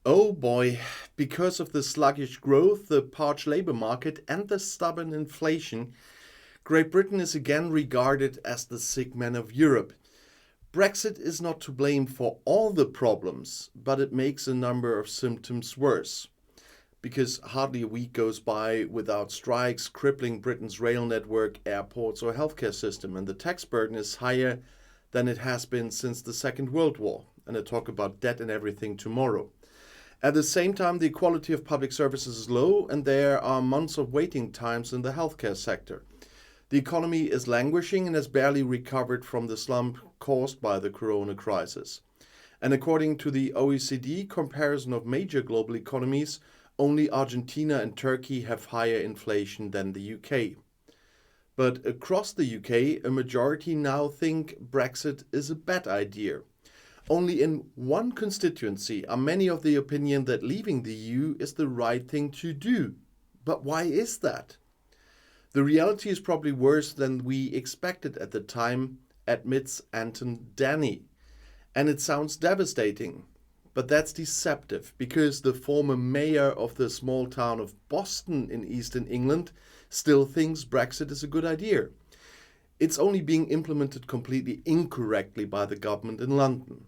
Oh boy, because of the sluggish growth, the parched labour market, and the stubborn inflation, Great Britain is again regarded as the sick man of Europe. Brexit is not to blame for all the problems, but it makes a number of symptoms worse. Because hardly a week goes by without strikes crippling Britain's rail network, airports, or healthcare system, and the tax burden is higher than it has been since the Second World War. And I talk about debt and everything tomorrow. At the same time, the quality of public services is low, and there are months of waiting times in the healthcare sector. The economy is languishing and has barely recovered from the slump caused by the corona crisis. And according to the OECD comparison of major global economies, only Argentina and Turkey have higher inflation than the UK. But across the UK, a majority now think Brexit is a bad idea. Only in one constituency are many of the opinion that leaving the EU is the right thing to do. But why is that? The reality is probably worse than we expected at the time, admits Anton Danny. And it sounds devastating. But that's deceptive because the former mayor of the small town of Boston in eastern England still thinks Brexit is a good idea. It's only being implemented completely incorrectly by the government in London.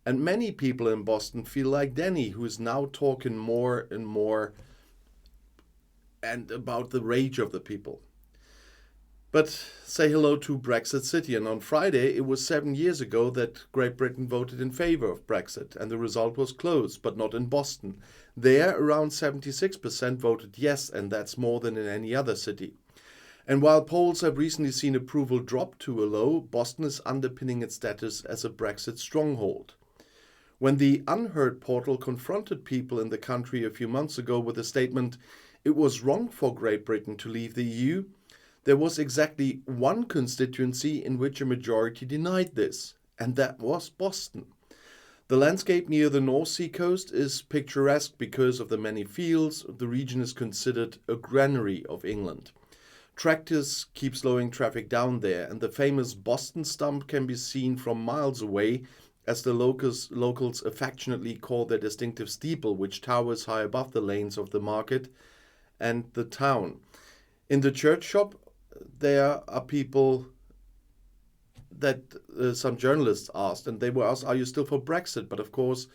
And many people in Boston feel like Danny, who is now talking more and more and about the rage of the people. But say hello to Brexit-City, and on Friday it was 7 years ago that Great Britain voted in favour of Brexit, and the result was close, but not in Boston. There, around 76% voted yes, and that's more than in any other city. And while polls have recently seen approval drop to a low, Boston is underpinning its status as a Brexit stronghold. When the Unheard portal confronted people in the country a few months ago with the statement, it was wrong for Great Britain to leave the EU, there was exactly one constituency in which a majority denied this, and that was Boston. The landscape near the North Sea coast is picturesque because of the many fields. The region is considered a granary of England. Tractors keep slowing traffic down there, and the famous Boston Stump can be seen from miles away, as the locals affectionately call their distinctive steeple, which towers high above the lanes of the market and the town. In the church shop, there are people that some journalists asked, and they were asked, are you still for Brexit? But of course,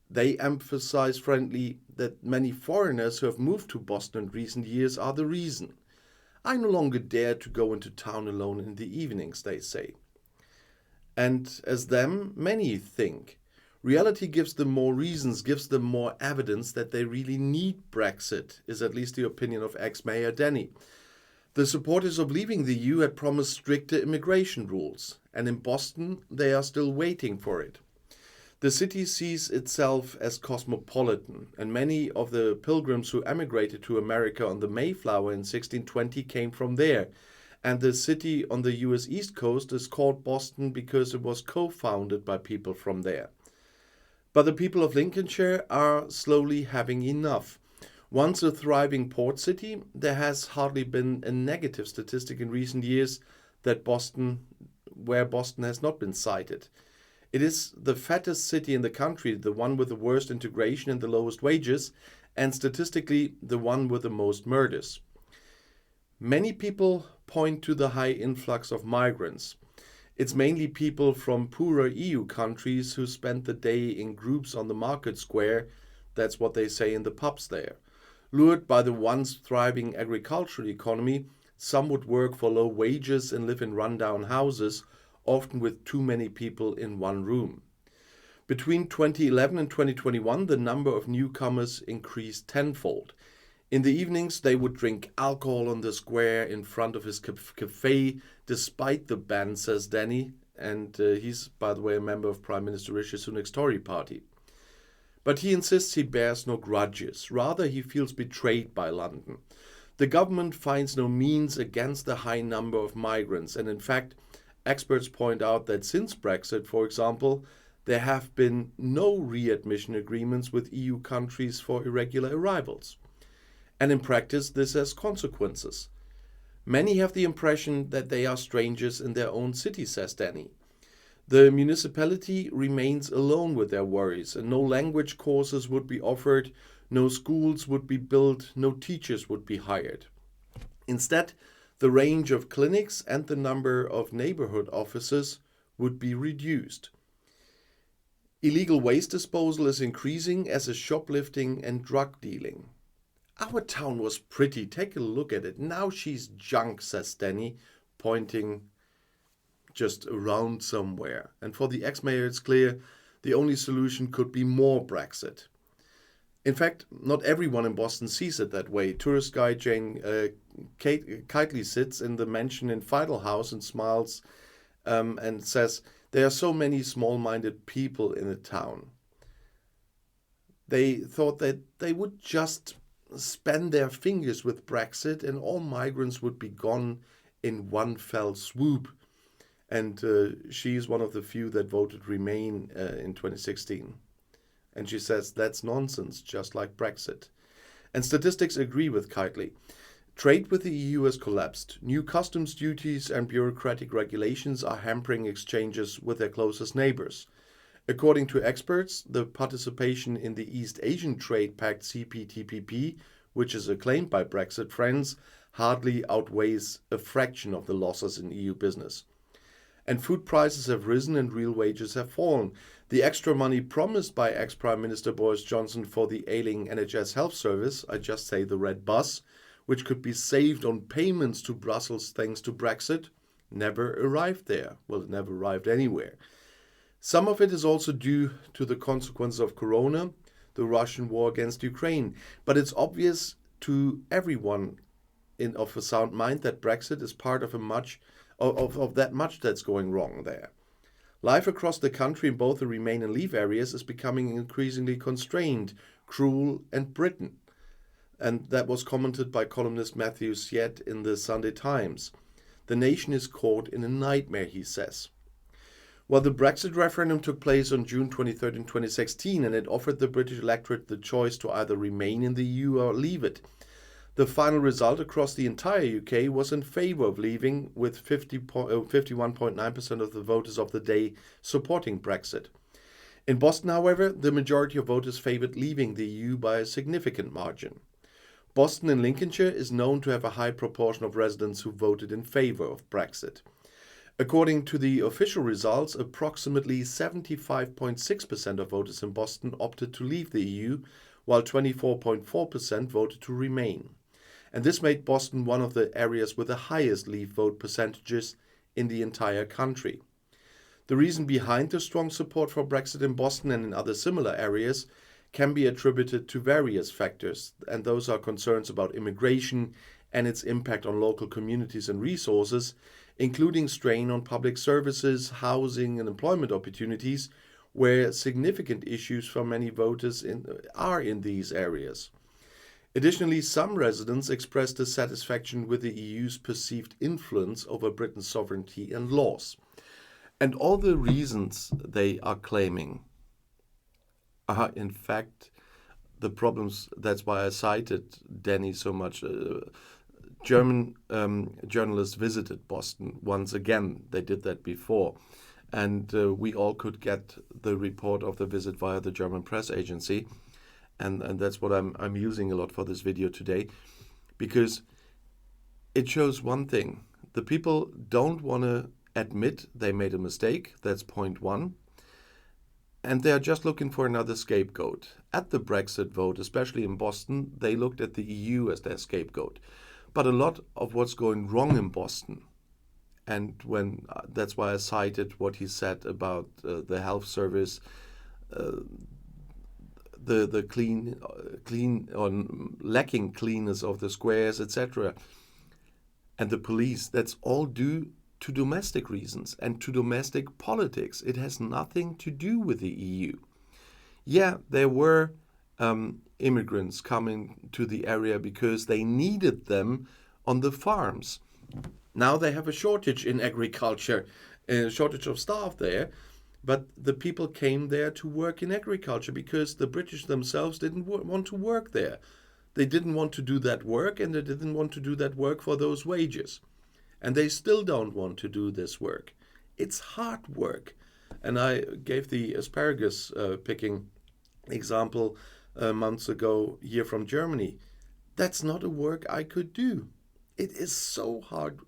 they emphasize friendly that many foreigners who have moved to Boston in recent years are the reason. I no longer dare to go into town alone in the evenings, they say. And as them, many think. Reality gives them more reasons, gives them more evidence that they really need Brexit, is at least the opinion of ex-Mayor Denny. The supporters of leaving the EU had promised stricter immigration rules, and in Boston they are still waiting for it. The city sees itself as cosmopolitan, and many of the pilgrims who emigrated to America on the Mayflower in 1620 came from there. And the city on the US East Coast is called Boston because it was co-founded by people from there. But the people of Lincolnshire are slowly having enough. Once a thriving port city, there has hardly been a negative statistic in recent years where Boston has not been cited. It is the fattest city in the country, the one with the worst integration and the lowest wages, and statistically the one with the most murders. Many people point to the high influx of migrants. It's mainly people from poorer EU countries who spend the day in groups on the market square, that's what they say in the pubs there. Lured by the once thriving agricultural economy, some would work for low wages and live in rundown houses, often with too many people in one room. Between 2011 and 2021, the number of newcomers increased tenfold. In the evenings, they would drink alcohol on the square in front of his cafe, despite the ban, says Danny, and he's, by the way, a member of Prime Minister Rishi Sunak's Tory party. But he insists he bears no grudges. Rather, he feels betrayed by London. The government finds no means against the high number of migrants, and in fact, experts point out that since Brexit, for example, there have been no readmission agreements with EU countries for irregular arrivals. And in practice, this has consequences. Many have the impression that they are strangers in their own city, says Danny. The municipality remains alone with their worries, and no language courses would be offered, no schools would be built, no teachers would be hired. Instead, the range of clinics and the number of neighborhood offices would be reduced. Illegal waste disposal is increasing, as is shoplifting and drug dealing. Our town was pretty, take a look at it. Now she's junk, says Danny, pointing just around somewhere. And for the ex-mayor, it's clear the only solution could be more Brexit. In fact, not everyone in Boston sees it that way. Tourist guide Jane Kitely sits in the mansion in Fidel House and smiles and says, there are so many small-minded people in the town. They thought that they would just span their fingers with Brexit and all migrants would be gone in one fell swoop. And she is one of the few that voted Remain in 2016. And she says that's nonsense, just like Brexit. And statistics agree with Kitely. Trade with the EU has collapsed. New customs duties and bureaucratic regulations are hampering exchanges with their closest neighbors. According to experts, the participation in the East Asian Trade Pact CPTPP, which is acclaimed by Brexit friends, hardly outweighs a fraction of the losses in EU business. And food prices have risen and real wages have fallen. The extra money promised by ex-Prime Minister Boris Johnson for the ailing NHS health service, I just say the red bus, which could be saved on payments to Brussels thanks to Brexit, never arrived there. Well, it never arrived anywhere. Some of it is also due to the consequences of Corona, the Russian war against Ukraine. But it's obvious to everyone of a sound mind that Brexit is part of that much that's going wrong there. Life across the country in both the Remain and Leave areas is becoming increasingly constrained, cruel and Britain. And that was commented by columnist Matthew Syed in the Sunday Times. The nation is caught in a nightmare, he says. Well, the Brexit referendum took place on June 23rd in 2016, and it offered the British electorate the choice to either remain in the EU or leave it. The final result across the entire UK was in favour of leaving, with 51.9% of the voters of the day supporting Brexit. In Boston, however, the majority of voters favoured leaving the EU by a significant margin. Boston in Lincolnshire is known to have a high proportion of residents who voted in favour of Brexit. According to the official results, approximately 75.6% of voters in Boston opted to leave the EU, while 24.4% voted to remain. And this made Boston one of the areas with the highest leave vote percentages in the entire country. The reason behind the strong support for Brexit in Boston and in other similar areas can be attributed to various factors, and those are concerns about immigration and its impact on local communities and resources, including strain on public services, housing and employment opportunities, where significant issues for many voters are in these areas. Additionally, some residents expressed dissatisfaction with the EU's perceived influence over Britain's sovereignty and laws. And all the reasons they are claiming are, in fact, the problems. That's why I cited Danny so much. German journalists visited Boston once again. They did that before. And we all could get the report of the visit via the German press agency. And that's what I'm using a lot for this video today, because it shows one thing. The people don't want to admit they made a mistake. That's point one. And they're just looking for another scapegoat. At the Brexit vote, especially in Boston, they looked at the EU as their scapegoat. But a lot of what's going wrong in Boston, and that's why I cited what he said about the health service, the clean or lacking cleanness of the squares, etc., and the police. That's all due to domestic reasons and to domestic politics. It has nothing to do with the EU. Yeah, there were immigrants coming to the area because they needed them on the farms. Now they have a shortage in agriculture, a shortage of staff there, but the people came there to work in agriculture because the British themselves didn't want to work there. They didn't want to do that work, and they didn't want to do that work for those wages. And they still don't want to do this work. It's hard work. And I gave the asparagus picking example months ago here from Germany. That's not a work I could do. It is so hard,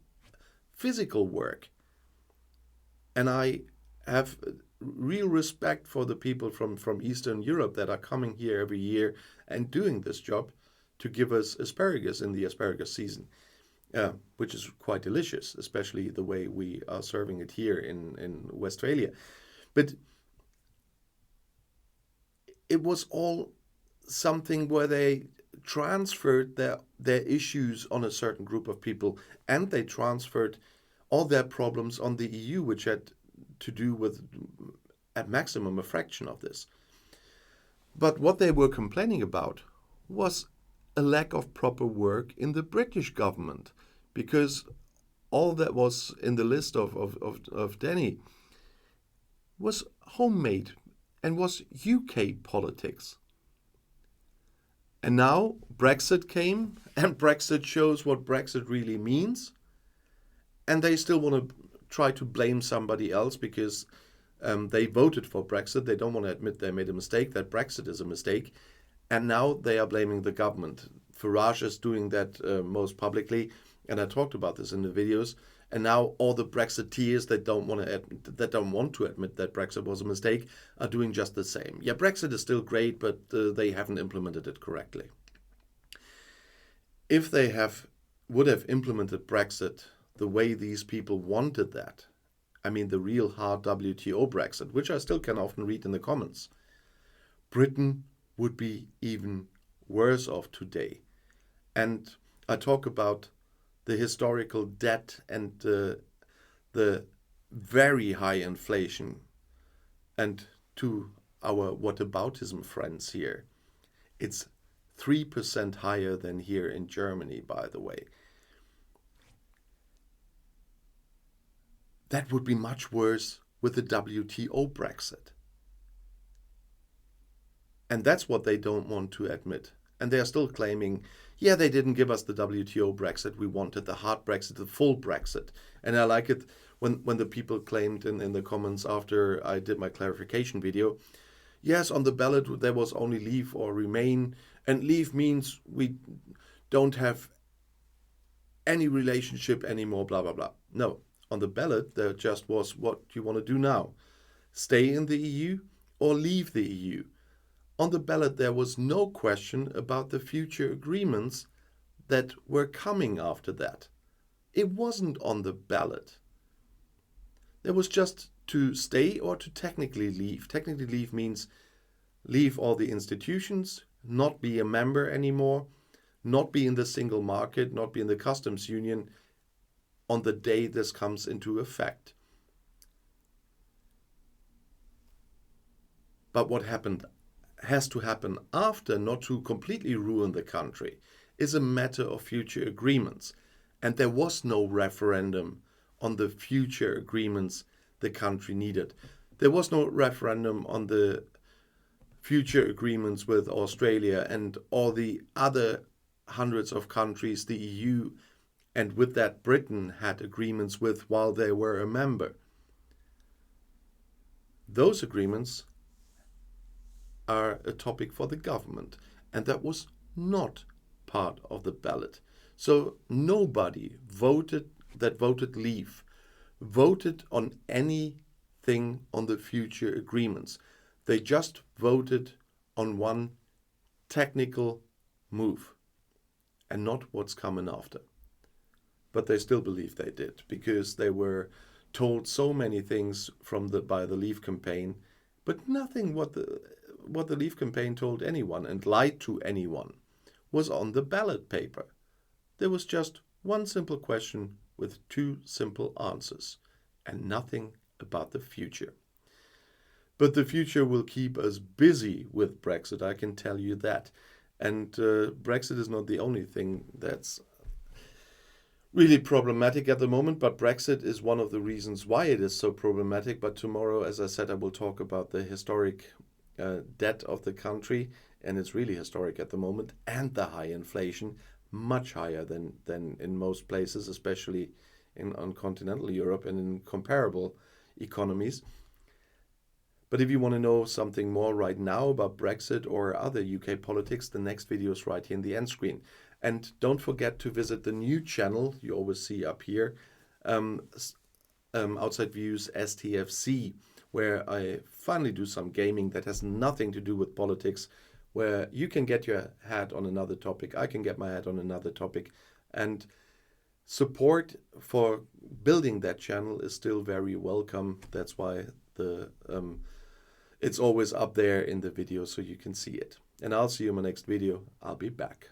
physical work. And I have real respect for the people from Eastern Europe that are coming here every year and doing this job to give us asparagus in the asparagus season, which is quite delicious, especially the way we are serving it here in Westphalia. But it was all something where they transferred their issues on a certain group of people, and they transferred all their problems on the EU, which had to do with, at maximum, a fraction of this. But what they were complaining about was a lack of proper work in the British government, because all that was in the list of Danny was homemade and was UK politics. And now Brexit came, and Brexit shows what Brexit really means. And they still want to try to blame somebody else because they voted for Brexit. They don't want to admit they made a mistake, that Brexit is a mistake. And now they are blaming the government. Farage is doing that most publicly. And I talked about this in the videos. And now all the Brexiteers that don't want to admit that Brexit was a mistake are doing just the same. Yeah, Brexit is still great, but they haven't implemented it correctly. If they would have implemented Brexit the way these people wanted that, I mean the real hard WTO Brexit, which I still can often read in the comments, Britain would be even worse off today. And I talk about the historical debt and the very high inflation. And to our whataboutism friends here, it's 3% higher than here in Germany, by the way. That would be much worse with the WTO Brexit. And that's what they don't want to admit. And they are still claiming, yeah, they didn't give us the WTO Brexit. We wanted the hard Brexit, the full Brexit. And I like it when the people claimed in the comments after I did my clarification video, yes, on the ballot there was only leave or remain. And leave means we don't have any relationship anymore, blah, blah, blah. No, on the ballot there just was, what do you want to do now? Stay in the EU or leave the EU? On the ballot, there was no question about the future agreements that were coming after that. It wasn't on the ballot. There was just to stay or to technically leave. Technically leave means leave all the institutions, not be a member anymore, not be in the single market, not be in the customs union on the day this comes into effect. But what has to happen after, not to completely ruin the country, is a matter of future agreements. And there was no referendum on the future agreements the country needed. There was no referendum on the future agreements with Australia and all the other hundreds of countries the EU and with that Britain had agreements with while they were a member. Those agreements are a topic for the government, and that was not part of the ballot. So nobody voted leave, voted on anything on the future agreements. They just voted on one technical move and not what's coming after. But they still believe they did, because they were told so many things by the Leave campaign, but nothing what the Leave campaign told anyone and lied to anyone was on the ballot paper. There was just one simple question with two simple answers, and nothing about the future. But the future will keep us busy with Brexit, I can tell you that. And Brexit is not the only thing that's really problematic at the moment, but Brexit is one of the reasons why it is so problematic. But tomorrow, as I said, I will talk about the historic debt of the country, and it's really historic at the moment, and the high inflation, much higher than in most places, especially on continental Europe and in comparable economies. But if you want to know something more right now about Brexit or other UK politics, the next video is right here in the end screen. And don't forget to visit the new channel you always see up here, Outside Views STFC, where I finally do some gaming that has nothing to do with politics, where you can get your hat on another topic, I can get my hat on another topic, and support for building that channel is still very welcome. That's why it's always up there in the video so you can see it. And I'll see you in my next video. I'll be back.